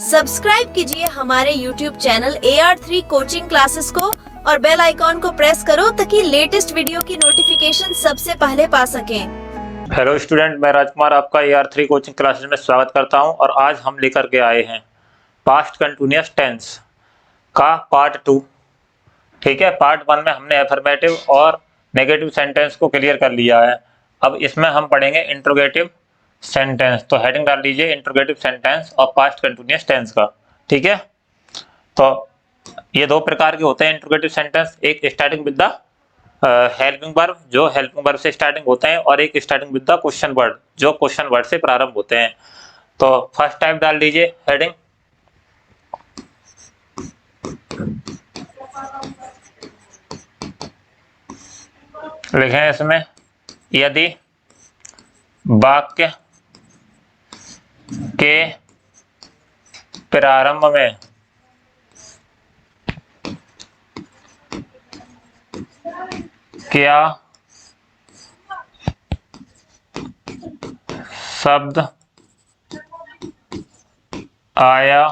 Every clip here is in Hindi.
सब्सक्राइब कीजिए हमारे YouTube channel AR3 coaching classes को और बेल आइकॉन को प्रेस करो ताकि लेटेस्ट वीडियो की नोटिफिकेशन सबसे पहले पा सकें। हेलो स्टूडेंट, मैं राजकुमार आपका AR3 कोचिंग क्लासेस में स्वागत करता हूं और आज हम लेकर के आए हैं पास्ट कंटिन्यूअस टेंस का पार्ट 2। ठीक है, पार्ट 1 में हमने अफर्मेटिव और नेगेटिव सेंटेंस को क्लियर कर लिया है। अब इसमें हम पढ़ेंगे इंट्रोगेटिव सेंटेंस। तो हेडिंग डाल दीजिए इंट्रोगेटिव सेंटेंस और पास्ट कंटिन्यूअस टेंस का। ठीक है, तो ये दो प्रकार के होते हैं इंट्रोगेटिव सेंटेंस। एक starting with the helping verb, जो हेल्पिंग वर्ब से स्टार्टिंग होते हैं, और एक starting with the question word, जो क्वेश्चन वर्ड से प्रारंभ होते हैं। तो फर्स्ट टाइप डाल दीजिए हेडिंग। लिखें इसमें, यदि वाक्य के प्रारंभ में क्या शब्द आया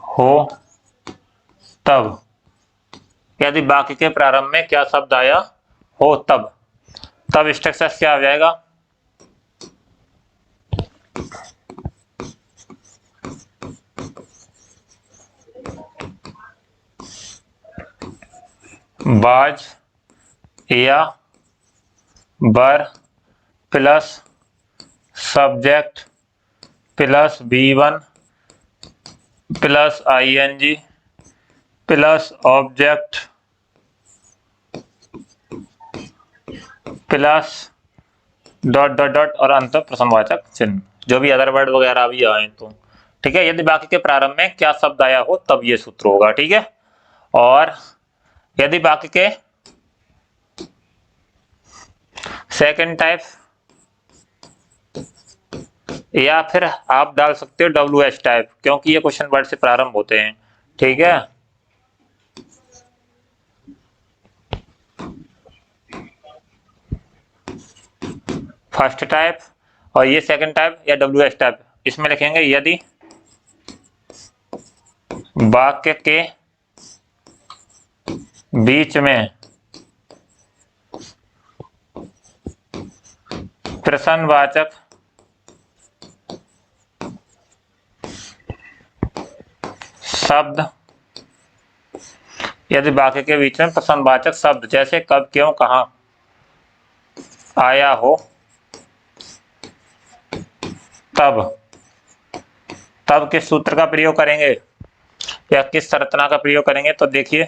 हो तब। यदि वाक्य के प्रारंभ में क्या शब्द आया हो तब स्ट्रक्चर क्या आ जाएगा? बाज या बर plus subject plus V1 plus ING plus object plus dot dot dot और अंत प्रश्नवाचक चिन्ह, जो भी अदर वर्ड वगैरह भी आए तो। ठीक है, यदि वाक्य के प्रारंभ में क्या शब्द आया हो तब ये सूत्र होगा। ठीक है, और यदि वाक्य के सेकंड टाइप, या फिर आप डाल सकते हो WH टाइप, क्योंकि ये क्वेश्चन वर्ड से प्रारंभ होते हैं। ठीक है, फर्स्ट टाइप और ये सेकंड टाइप या WH टाइप। इसमें लिखेंगे यदि वाक्य के बीच में प्रश्नवाचक शब्द, यदि वाक्य के बीच में प्रश्नवाचक शब्द जैसे कब, क्यों, कहां आया हो तब किस सूत्र का प्रयोग करेंगे या किस संरचना का प्रयोग करेंगे? तो देखिए,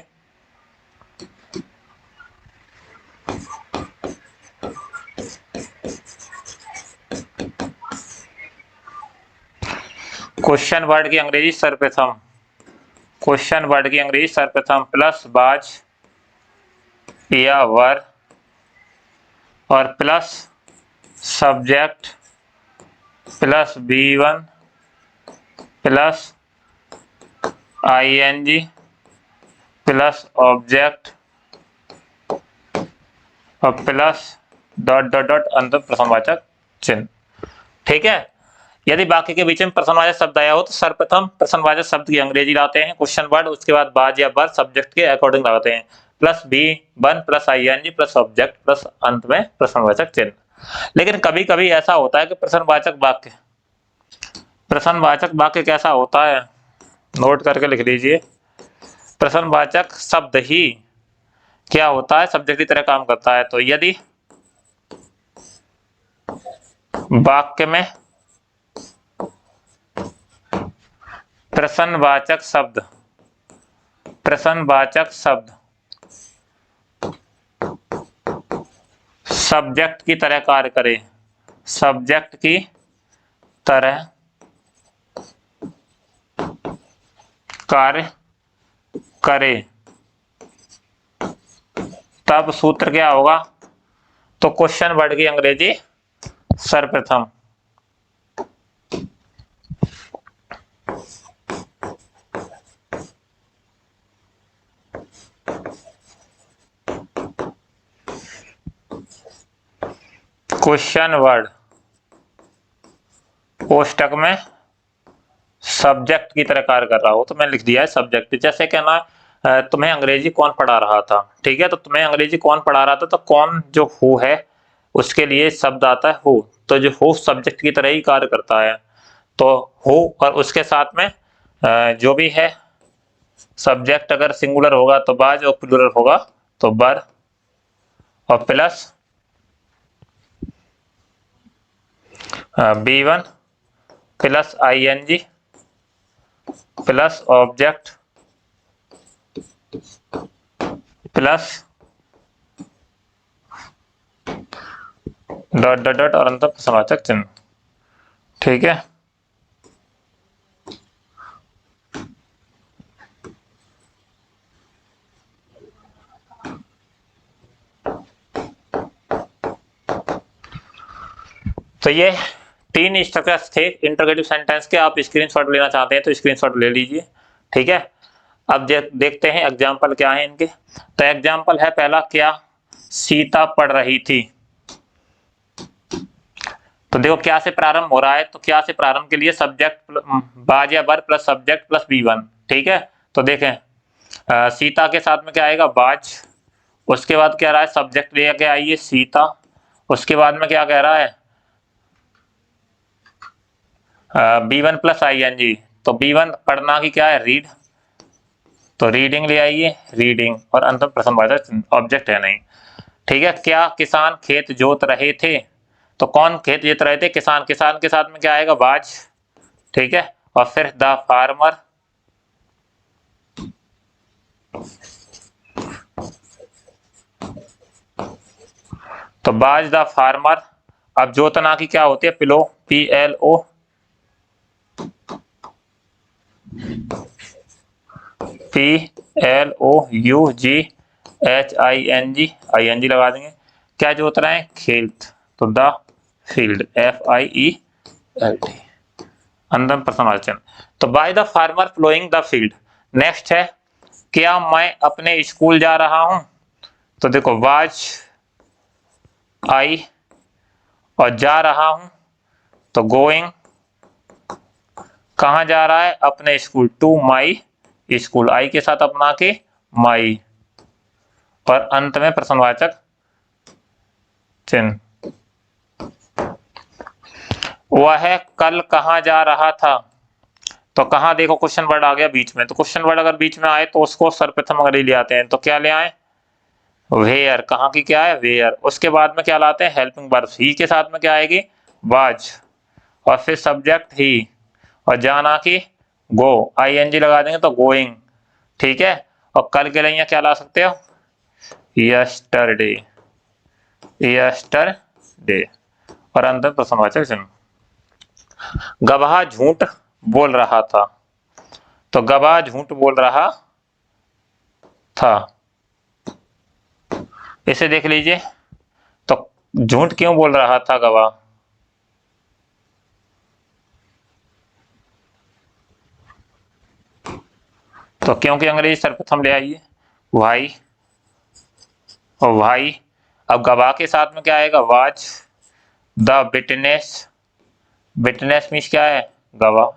क्वेश्चन वर्ड की अंग्रेजी सर्वप्रथम, क्वेश्चन वर्ड की अंग्रेजी सर्वप्रथम प्लस बाज या वर और plus subject plus V1 plus ING plus object और प्लस डॉट डॉट डॉट अंत प्रश्नवाचक चिन्ह। ठीक है, यदि वाक्य के बीच में प्रश्नवाचक शब्द आया हो तो सर्वप्रथम प्रश्नवाचक शब्द की अंग्रेजी लाते हैं क्वेश्चन वर्ड, उसके बाद बाज या वर सब्जेक्ट के अकॉर्डिंग लगाते हैं, plus V1 plus ING plus object plus अंत में प्रश्नवाचक चिन्ह। लेकिन कभी कभी ऐसा होता है कि प्रश्नवाचक वाक्य कैसा होता है, नोट करके लिख लीजिए। प्रश्नवाचक शब्द ही क्या होता है, सब्जेक्ट की तरह काम करता है। तो यदि वाक्य में प्रश्नवाचक शब्द सब्जेक्ट की तरह कार्य करे, सब्जेक्ट की तरह कार्य करे, तब सूत्र क्या होगा? तो क्वेश्चन वर्ड की अंग्रेजी सर्वप्रथम। क्वेश्चन वर्ड कोष्टक में सब्जेक्ट की तरह कार्य कर रहा हो, तो मैंने लिख दिया है सब्जेक्ट। जैसे कहना तुम्हें अंग्रेजी कौन पढ़ा रहा था, ठीक है, तो तुम्हें अंग्रेजी कौन पढ़ा रहा था, तो कौन जो हु है उसके लिए शब्द आता है हु, तो जो हु सब्जेक्ट की तरह ही कार्य करता है। तो हु और उसके साथ में जो भी है सब्जेक्ट, अगर सिंगुलर होगा तो बाज और प्लूरल होगा तो बर, और plus B1 plus ING plus object plus dot dot dot और अंतर प्रश्नवाचक चिन्ह, ठीक है। तो ये 3 स्ट्रक्चर्स थे इंटरोगेटिव सेंटेंस के। आप स्क्रीनशॉट लेना चाहते हैं तो स्क्रीनशॉट ले लीजिए, ठीक है। अब देखते हैं एग्जाम्पल क्या है इनके। तो एग्जाम्पल है पहला, क्या सीता पढ़ रही थी। तो देखो क्या से प्रारंभ हो रहा है, तो क्या से प्रारंभ के लिए सब्जेक्ट बाज या बर प्लस सब्जेक्ट प्लस B1, ठीक है। तो देखें सीता के साथ में क्या आएगा, बाज, उसके बाद क्या रहा है, सब्जेक्ट लेके आइए सीता, उसके बाद में क्या कह रहा है, B1 प्लस ING, तो B1 पढ़ना की क्या है, रीड, तो रीडिंग ले आइए, रीडिंग, और अंतिम प्रश्नवाचक ऑब्जेक्ट है नहीं, ठीक है। क्या किसान खेत जोत रहे थे, तो कौन खेत जोत रहे थे, किसान, किसान के साथ में क्या आएगा, बाज, ठीक है। और फिर द फार्मर, तो बाज द फार्मर। अब जोतना की क्या होती है, पिलो, PLO, PLOUGHING लगा देंगे। क्या जोत रहे हैं, खेत, तो द फील्ड, FIELD, अंदर प्रश्नवाचक। तो by the farmer ploughing the field. Next है, क्या मैं अपने स्कूल जा रहा हूं, तो देखो वाज, आई, और जा रहा हूं तो गोइंग, कहाँ जा रहा है, अपने स्कूल, टू माई स्कूल, आई के साथ अपना के माई, और अंत में प्रश्नवाचक चिन्ह। वह कल कहाँ जा रहा था, तो कहाँ देखो क्वेश्चन वर्ड आ गया बीच में, तो क्वेश्चन वर्ड अगर बीच में आए तो उसको सर्वप्रथम अगर ले आते हैं तो क्या ले आए, वेयर, कहाँ की क्या है, वेयर। उसके बाद में क्या लाते हैं, हेल्पिंग वर्ब, ही के साथ में क्या आएगी, वाज, और फिर सब्जेक्ट ही, और जाना की गो, ING लगा देंगे तो गोइंग, ठीक है। और कल के लिए क्या ला सकते हो, यस्टरडे, यस्टरडे, और अंत प्रश्नवाचक चिन्ह। गवाह झूठ बोल रहा था, तो गवाह झूठ बोल रहा था, इसे देख लीजिए, तो झूठ क्यों बोल रहा था गवाह, तो क्योंकि अंग्रेजी सर्वप्रथम ले आइए, भाई, और भाई। अब गवाह के साथ में क्या आएगा, was the witness, witness means क्या है, गवाह,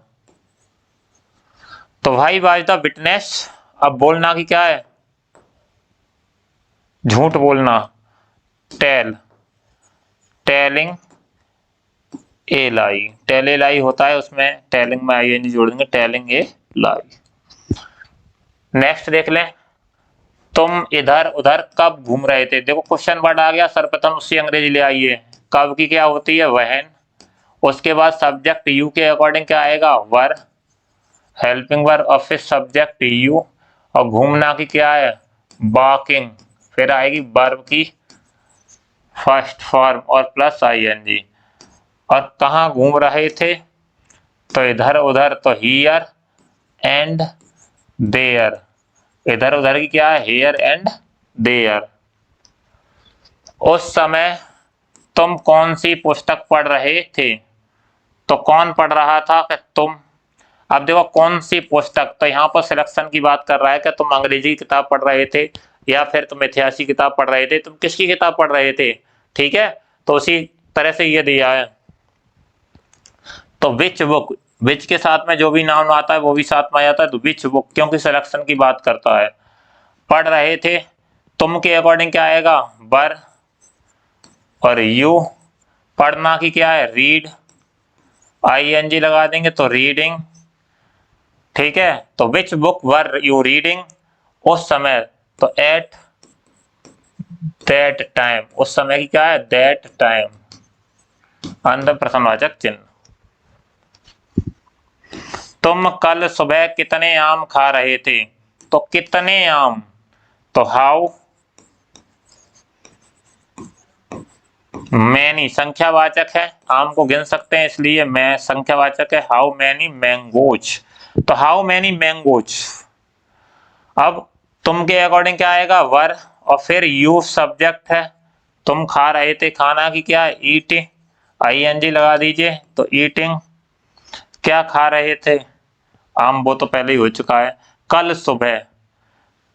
तो भाई वाज द विटनेस। अब बोलना की क्या है, झूठ बोलना, tell, telling a lie, tell a lie होता है, उसमें टेलिंग में ING जोड़ देंगे, टेलिंग ए लाई। नेक्स्ट देख लें, तुम इधर उधर कब घूम रहे थे, देखो क्वेश्चन वर्ड आ गया, सर्वप्रथम उससे अंग्रेजी ले आइए, कब की क्या होती है, वहन, उसके बाद सब्जेक्ट यू के अकॉर्डिंग क्या आएगा, वर, हेल्पिंग वर्ब, और फिर सब्जेक्ट यू, और घूमना की क्या है, वॉकिंग, फिर आएगी वर्ब की फर्स्ट फॉर्म और प्लस ING। और कहाँ घूम रहे थे, तो इधर उधर, तो हियर एंड देयर, इधर उधर की क्या है, हियर एंड देयर। उस समय तुम कौन सी पुस्तक पढ़ रहे थे, तो कौन पढ़ रहा था, कि तुम। अब देखो कौन सी पुस्तक, तो यहाँ पर सिलेक्शन की बात कर रहा है कि तुम अंग्रेजी की किताब पढ़ रहे थे या फिर तुम इतिहास की किताब पढ़ रहे थे, तुम किसकी किताब पढ़ रहे थे, ठीक है। तो उसी तरह से ये दिया है, तो विच बुक, विच के साथ में जो भी नाउन आता है वो भी साथ में आ जाता है, तो विच बुक, क्योंकि सिलेक्शन की बात करता है। पढ़ रहे थे, तुम के अकॉर्डिंग क्या आएगा, वर, और यू पढ़ना की क्या है, रीड, ING लगा देंगे तो रीडिंग, ठीक है। तो which book were you reading, उस समय, तो एट दैट टाइम, उस समय की क्या है, दैट टाइम, अंत प्रश्नवाचक चिन्ह। तुम कल सुबह कितने आम खा रहे थे, तो कितने आम, तो हाउ मैनी संख्यावाचक है, आम को गिन सकते हैं इसलिए मैं संख्यावाचक है, हाउ मैनी मैंगोज, तो हाउ मैनी मैंगोज। अब तुम के अकॉर्डिंग क्या आएगा, वर, और फिर यू सब्जेक्ट है, तुम खा रहे थे, खाना की क्या है, ईट, ING लगा दीजिए तो ईटिंग, क्या खा रहे थे, आम, वो तो पहले ही हो चुका है। कल सुबह,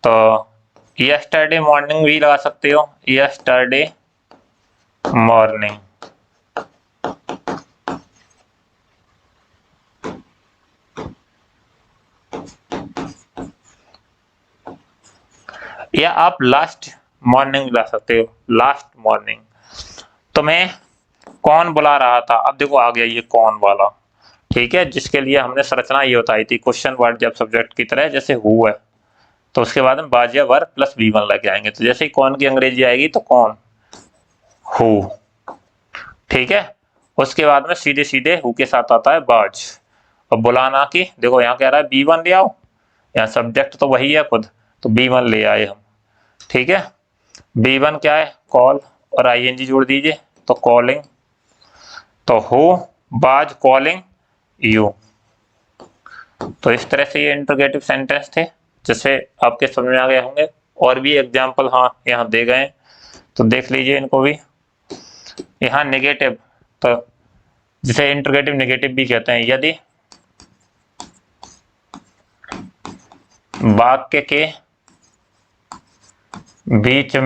तो यस्टरडे मॉर्निंग भी लगा सकते हो, यस्टरडे मॉर्निंग। या आप लास्ट मॉर्निंग ला सकते हो, लास्ट मॉर्निंग। तुम्हें कौन बुला रहा था, अब देखो आ गया ये कौन वाला, ठीक है, जिसके लिए हमने संरचना ये बताई थी, क्वेश्चन वर्ड जब सब्जेक्ट की तरह, जैसे हु है तो उसके बाद में बाज या वर प्लस V1 लग जाएंगे, तो जैसे ही कौन की अंग्रेजी आएगी तो कौन, हु, ठीक है। उसके बाद में सीधे सीधे हु के साथ आता है बाज, और बुलाना की देखो यहाँ कह रहा है B1 ले आओ, यहाँ सब्जेक्ट तो वही है खुद, तो B1 ले आए हम, ठीक है। B1 क्या है, कॉल, और ING जोड़ दीजिए तो कॉलिंग, तो हु बाज कॉलिंग यू। तो इस तरह से ये इंट्रोगेटिव सेंटेंस थे, जिससे आपके समझ में आ गए होंगे। और भी एग्जाम्पल हाँ यहाँ दे गए, तो देख लीजिए इनको भी। यहाँ नेगेटिव, तो जिसे इंट्रोगेटिव नेगेटिव भी कहते हैं, यदि वाक्य के बीच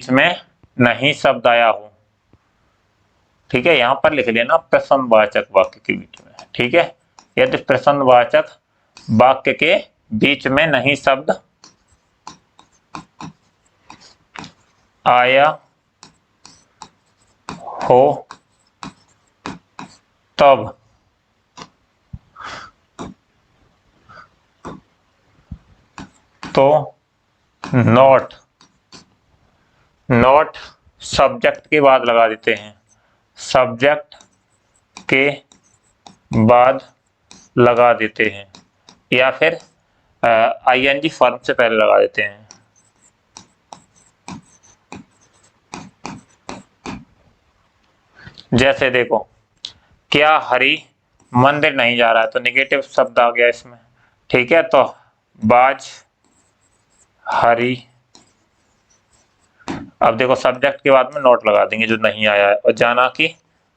में नहीं शब्द आया हो, ठीक है, यहां पर लिख लेना प्रश्नवाचक वाक्य के बीच में, ठीक है। यदि प्रश्नवाचक वाक्य के बीच में नहीं शब्द आया हो तब तो नॉट सब्जेक्ट के बाद लगा देते हैं, सब्जेक्ट के बाद लगा देते हैं, या फिर ING फॉर्म से पहले लगा देते हैं। जैसे देखो, क्या हरि मंदिर नहीं जा रहा है, तो नेगेटिव शब्द आ गया इसमें, ठीक है। तो बाज हरि, अब देखो सब्जेक्ट के बाद में नोट लगा देंगे जो नहीं आया है, और जाना की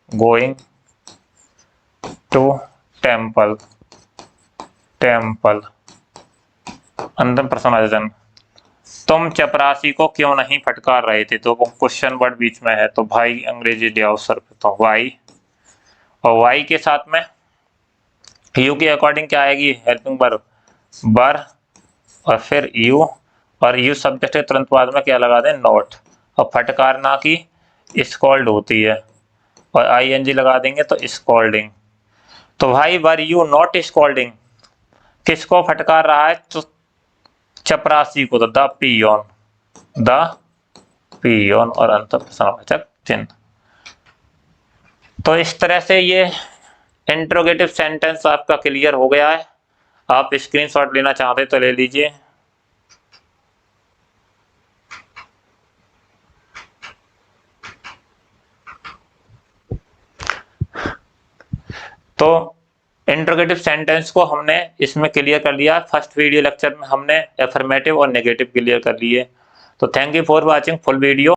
गोइंग टू टेम्पल, अंतिम प्रश्नवाचक। तुम चपरासी को क्यों नहीं फटकार रहे थे, तो क्वेश्चन वर्ड बीच में है, तो भाई अंग्रेजी ले आओ सर पे, तो वाई, और वाई के साथ में यू के अकॉर्डिंग क्या आएगी, हेल्पिंग वर्ब बर, और फिर यू, और यू सब्जेक्ट के तुरंत बाद में क्या लगा दें, नॉट, और फटकारना की स्कॉल्ड होती है, और ING लगा देंगे तो स्कॉल्डिंग। तो भाई वर यू नॉट स्कॉल्डिंग, किसको फटकार रहा है, तो चपरासी को, तो द पियोन, और अंत प्रश्नवाचक चिन्ह। तो इस तरह से ये इंट्रोगेटिव सेंटेंस आपका क्लियर हो गया है। आप स्क्रीनशॉट लेना चाहते तो ले लीजिए। तो इंट्रोगेटिव सेंटेंस को हमने इसमें क्लियर कर लिया। फर्स्ट वीडियो लेक्चर में हमने एफर्मेटिव और नेगेटिव क्लियर कर लिए। तो thank you for watching full video.